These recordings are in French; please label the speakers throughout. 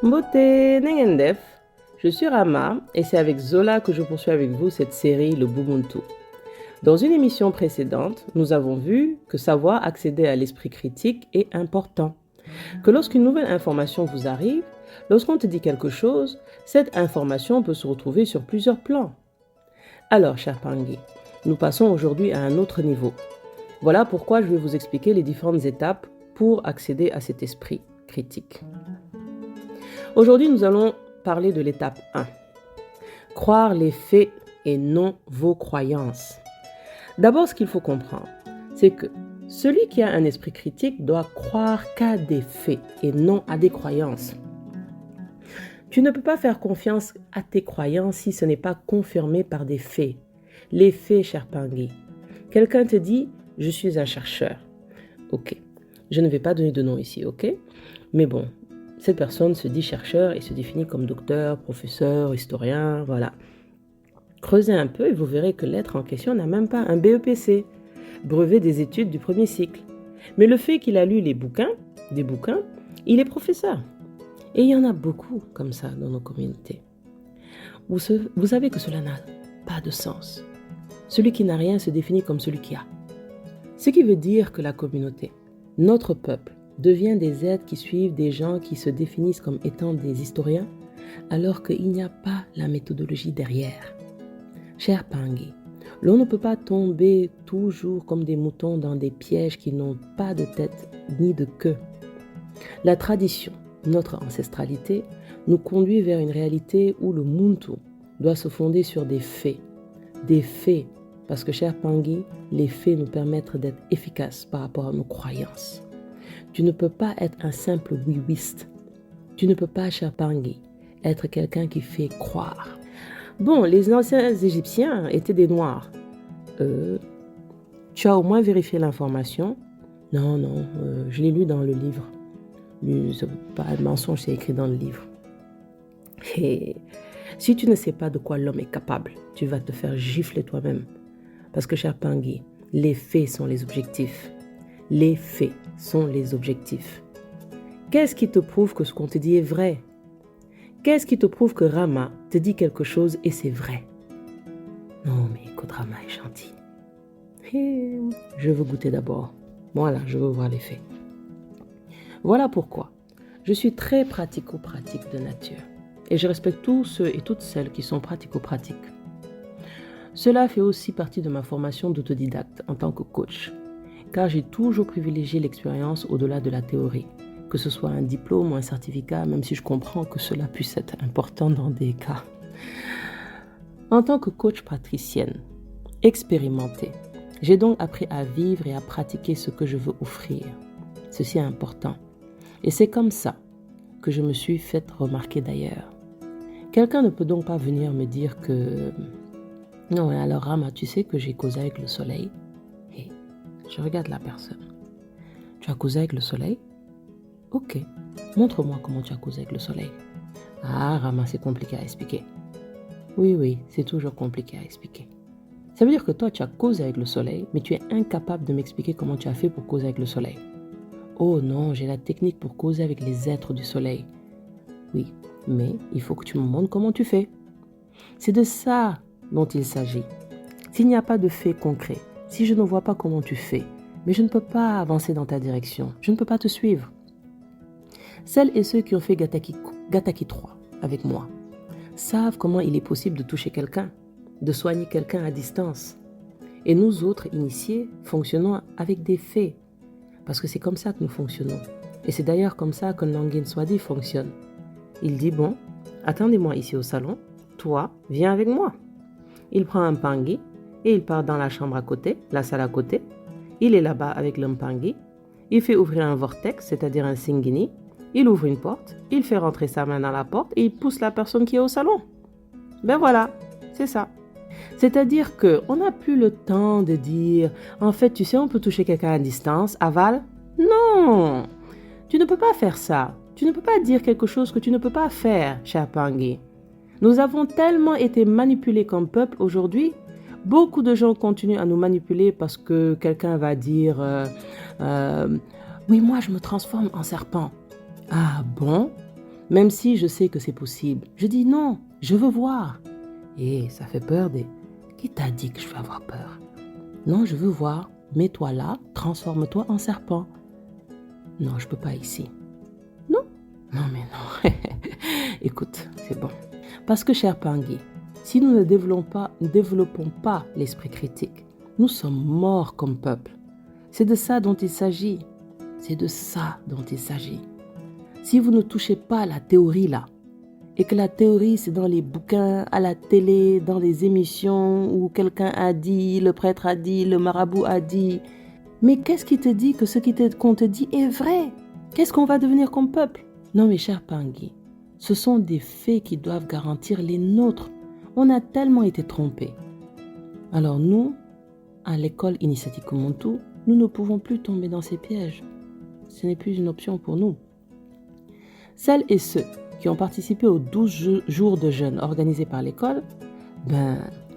Speaker 1: Mbote Nengendef, je suis Rama et c'est avec Zola que je poursuis avec vous cette série Le Bumuntu. Dans une émission précédente, nous avons vu que savoir accéder à l'esprit critique est important. Que lorsqu'une nouvelle information vous arrive, lorsqu'on te dit quelque chose, cette information peut se retrouver sur plusieurs plans. Alors, cher Pangui, nous passons aujourd'hui à un autre niveau. Voilà pourquoi je vais vous expliquer les différentes étapes pour accéder à cet esprit critique. Aujourd'hui, nous allons parler de l'étape 1. Croire les faits et non vos croyances. D'abord, ce qu'il faut comprendre, c'est que celui qui a un esprit critique doit croire qu'à des faits et non à des croyances. Tu ne peux pas faire confiance à tes croyances si ce n'est pas confirmé par des faits. Les faits, cher Pangui. Quelqu'un te dit « je suis un chercheur ». Ok, je ne vais pas donner de nom ici, ok? Mais bon, cette personne se dit chercheur et se définit comme docteur, professeur, historien, voilà. Creusez un peu et vous verrez que l'être en question n'a même pas un BEPC, brevet des études du premier cycle. Mais le fait qu'il a lu des bouquins, il est professeur. Et il y en a beaucoup comme ça dans nos communautés. Vous savez que cela n'a pas de sens. Celui qui n'a rien se définit comme celui qui a. Ce qui veut dire que la communauté, notre peuple, devient des êtres qui suivent des gens qui se définissent comme étant des historiens, alors qu'il n'y a pas la méthodologie derrière. Cher Pangui, l'on ne peut pas tomber toujours comme des moutons dans des pièges qui n'ont pas de tête ni de queue. La tradition, notre ancestralité, nous conduit vers une réalité où le Muntu doit se fonder sur des faits. Des faits, parce que, cher Pangui, les faits nous permettent d'être efficaces par rapport à nos croyances. Tu ne peux pas être un simple oui-wiste. Tu ne peux pas, cher Pangui, être quelqu'un qui fait croire. Bon, les anciens Égyptiens étaient des Noirs. Tu as au moins vérifié l'information? Non, je l'ai lu dans le livre. C'est pas un mensonge, c'est écrit dans le livre. Et si tu ne sais pas de quoi l'homme est capable, tu vas te faire gifler toi-même. Parce que, cher Pangui, les faits sont les objectifs. Les faits sont les objectifs. Qu'est-ce qui te prouve que ce qu'on te dit est vrai? Qu'est-ce qui te prouve que Rama te dit quelque chose et c'est vrai? Non, mais écoute, Rama est gentil. Je veux goûter d'abord. Voilà, je veux voir les faits. Voilà pourquoi je suis très pratico-pratique de nature. Et je respecte tous ceux et toutes celles qui sont pratico-pratiques. Cela fait aussi partie de ma formation d'autodidacte en tant que coach, car j'ai toujours privilégié l'expérience au-delà de la théorie, que ce soit un diplôme ou un certificat, même si je comprends que cela puisse être important dans des cas. En tant que coach patricienne, expérimentée, j'ai donc appris à vivre et à pratiquer ce que je veux offrir. Ceci est important. Et c'est comme ça que je me suis fait remarquer d'ailleurs. Quelqu'un ne peut donc pas venir me dire que... Non, alors Rama, tu sais que j'ai causé avec le soleil? Et je regarde la personne. Tu as causé avec le soleil? Ok, montre-moi comment tu as causé avec le soleil. Ah, Rama, c'est compliqué à expliquer. Oui, c'est toujours compliqué à expliquer. Ça veut dire que toi, tu as causé avec le soleil, mais tu es incapable de m'expliquer comment tu as fait pour causer avec le soleil. Oh non, j'ai la technique pour causer avec les êtres du soleil. Oui, mais il faut que tu me montres comment tu fais. C'est de ça dont il s'agit. S'il n'y a pas de fait concret, si je ne vois pas comment tu fais, mais je ne peux pas avancer dans ta direction, je ne peux pas te suivre. Celles et ceux qui ont fait Gataki 3 avec moi savent comment il est possible de toucher quelqu'un, de soigner quelqu'un à distance. Et nous autres initiés fonctionnons avec des faits, parce que c'est comme ça que nous fonctionnons. Et c'est d'ailleurs comme ça que Nangin Swadi fonctionne. Il dit, bon, attendez-moi ici au salon, toi, viens avec moi. Il prend un Pangui et il part dans la chambre à côté, la salle à côté. Il est là-bas avec le Pangui. Il fait ouvrir un vortex, c'est-à-dire un Singini. Il ouvre une porte, il fait rentrer sa main dans la porte et il pousse la personne qui est au salon. Ben voilà, c'est ça. C'est-à-dire qu'on n'a plus le temps de dire, en fait, tu sais, on peut toucher quelqu'un à distance, aval. Non, tu ne peux pas faire ça. Tu ne peux pas dire quelque chose que tu ne peux pas faire, cher Pangui. Nous avons tellement été manipulés comme peuple aujourd'hui. Beaucoup de gens continuent à nous manipuler parce que quelqu'un va dire oui, moi je me transforme en serpent. Ah bon? Même si je sais que c'est possible, je dis non, je veux voir. Et ça fait peur des... Qui t'a dit que je vais avoir peur? Non, je veux voir. Mets-toi là, transforme-toi en serpent. Non, je peux pas ici. Non? Non, mais non. Écoute, c'est bon. Parce que, cher Pangui, si nous ne développons pas l'esprit critique, nous sommes morts comme peuple. C'est de ça dont il s'agit. C'est de ça dont il s'agit. Si vous ne touchez pas la théorie là, et que la théorie c'est dans les bouquins, à la télé, dans les émissions où quelqu'un a dit, le prêtre a dit, le marabout a dit, mais qu'est-ce qui te dit que ce qu'on te dit est vrai? Qu'est-ce qu'on va devenir comme peuple? Non, mes chers Pangui, ce sont des faits qui doivent garantir les nôtres. On a tellement été trompés. Alors nous, à l'école Initiative Kumuntu, nous ne pouvons plus tomber dans ces pièges. Ce n'est plus une option pour nous. Celles et ceux qui ont participé aux 12 jours de jeûne organisés par l'école,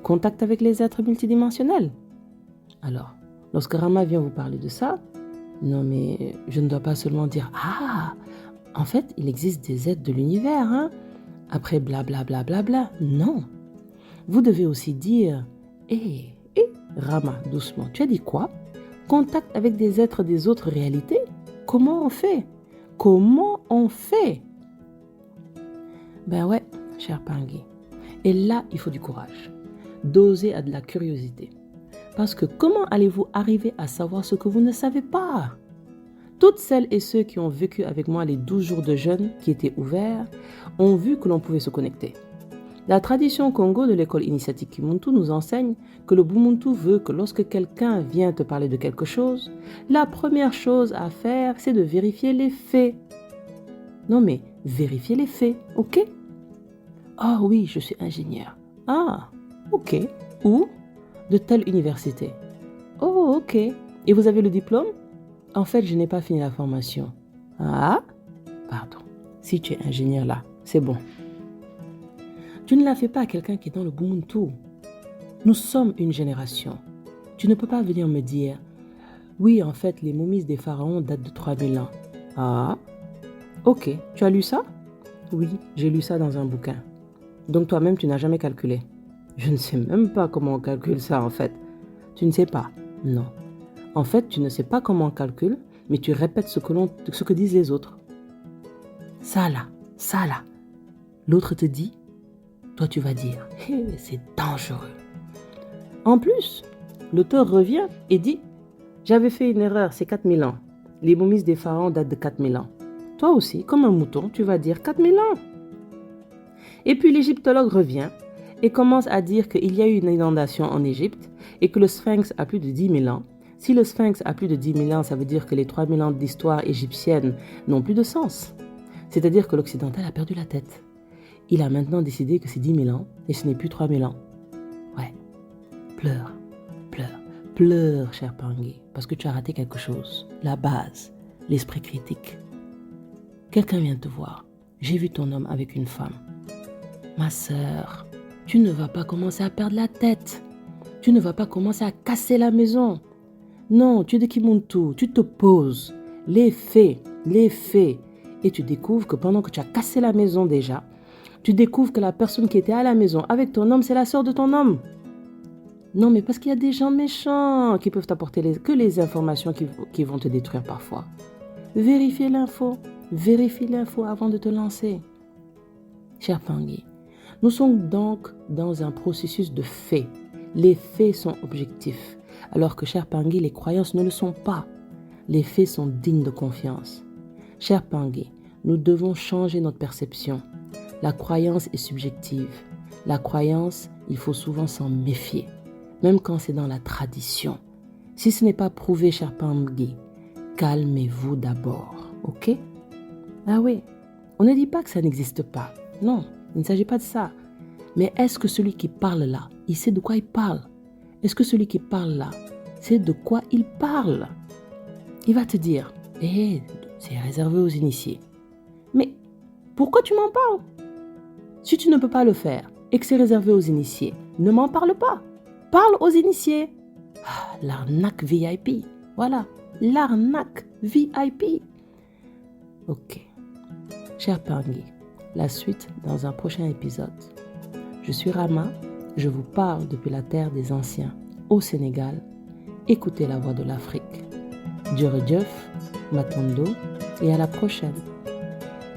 Speaker 1: contact avec les êtres multidimensionnels. Alors, lorsque Rama vient vous parler de ça, non mais je ne dois pas seulement dire « Ah, en fait, il existe des êtres de l'univers, hein ?» Après blablabla, bla, bla, bla. Non. Vous devez aussi dire « Rama, doucement, tu as dit quoi? Contact avec des êtres des autres réalités? Comment on fait? Comment on fait? » Ben ouais, cher Pangui. Et là, il faut du courage. D'oser à de la curiosité. Parce que comment allez-vous arriver à savoir ce que vous ne savez pas? Toutes celles et ceux qui ont vécu avec moi les 12 jours de jeûne qui étaient ouverts ont vu que l'on pouvait se connecter. La tradition Congo de l'école Initiative Kimuntu nous enseigne que le Bumuntu veut que lorsque quelqu'un vient te parler de quelque chose, la première chose à faire, c'est de vérifier les faits. Non mais, vérifier les faits, ok? Ah oui, je suis ingénieur. Ah, ok. Où? De telle université. Oh, ok. Et vous avez le diplôme? En fait, je n'ai pas fini la formation. Ah? Pardon. Si tu es ingénieur là, c'est bon. Tu ne la fais pas à quelqu'un qui est dans le Bumuntu. Nous sommes une génération. Tu ne peux pas venir me dire « Oui, en fait, les momies des pharaons datent de 3000 ans. » Ah? Ok. Tu as lu ça? Oui, j'ai lu ça dans un bouquin. Donc toi-même, tu n'as jamais calculé. Je ne sais même pas comment on calcule ça en fait. Tu ne sais pas? Non. En fait, tu ne sais pas comment on calcule, mais tu répètes ce que disent les autres. Ça là, ça là. L'autre te dit, toi tu vas dire, c'est dangereux. En plus, l'auteur revient et dit, j'avais fait une erreur, c'est 4000 ans. Les momies des pharaons datent de 4000 ans. Toi aussi, comme un mouton, tu vas dire 4000 ans. Et puis l'égyptologue revient et commence à dire qu'il y a eu une inondation en Égypte et que le sphinx a plus de 10 000 ans. Si le sphinx a plus de 10 000 ans, ça veut dire que les 3000 ans d'histoire égyptienne n'ont plus de sens. C'est-à-dire que l'occidental a perdu la tête. Il a maintenant décidé que c'est 10 000 ans et ce n'est plus 3000 ans. Ouais. Pleure, pleure, pleure, cher Pangui, parce que tu as raté quelque chose. La base, l'esprit critique. Quelqu'un vient te voir. J'ai vu ton homme avec une femme. Ma sœur, tu ne vas pas commencer à perdre la tête. Tu ne vas pas commencer à casser la maison. Non, tu es de Kimuntu, tu te poses. Les faits. Et tu découvres que pendant que tu as cassé la maison déjà, tu découvres que la personne qui était à la maison avec ton homme, c'est la sœur de ton homme. Non, mais parce qu'il y a des gens méchants qui peuvent t'apporter que les informations qui vont te détruire parfois. Vérifie l'info avant de te lancer. Cher Pangui, nous sommes donc dans un processus de faits. Les faits sont objectifs, alors que, cher Pangui, les croyances ne le sont pas. Les faits sont dignes de confiance. Cher Pangui, nous devons changer notre perception. La croyance est subjective. La croyance, il faut souvent s'en méfier, même quand c'est dans la tradition. Si ce n'est pas prouvé, cher Pangui, calmez-vous d'abord, ok? Ah oui, on ne dit pas que ça n'existe pas. Non, il ne s'agit pas de ça. Mais est-ce que celui qui parle là, il sait de quoi il parle? Est-ce que celui qui parle là, sait de quoi il parle? Il va te dire, c'est réservé aux initiés. Mais pourquoi tu m'en parles? Si tu ne peux pas le faire et que c'est réservé aux initiés, ne m'en parle pas. Parle aux initiés. Ah, l'arnaque VIP. Voilà, l'arnaque VIP. Ok. Cher Pangui, la suite dans un prochain épisode. Je suis Rama, je vous parle depuis la terre des anciens, au Sénégal. Écoutez la voix de l'Afrique. Djurjeuf, Matondo, et à la prochaine.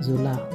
Speaker 1: Zola.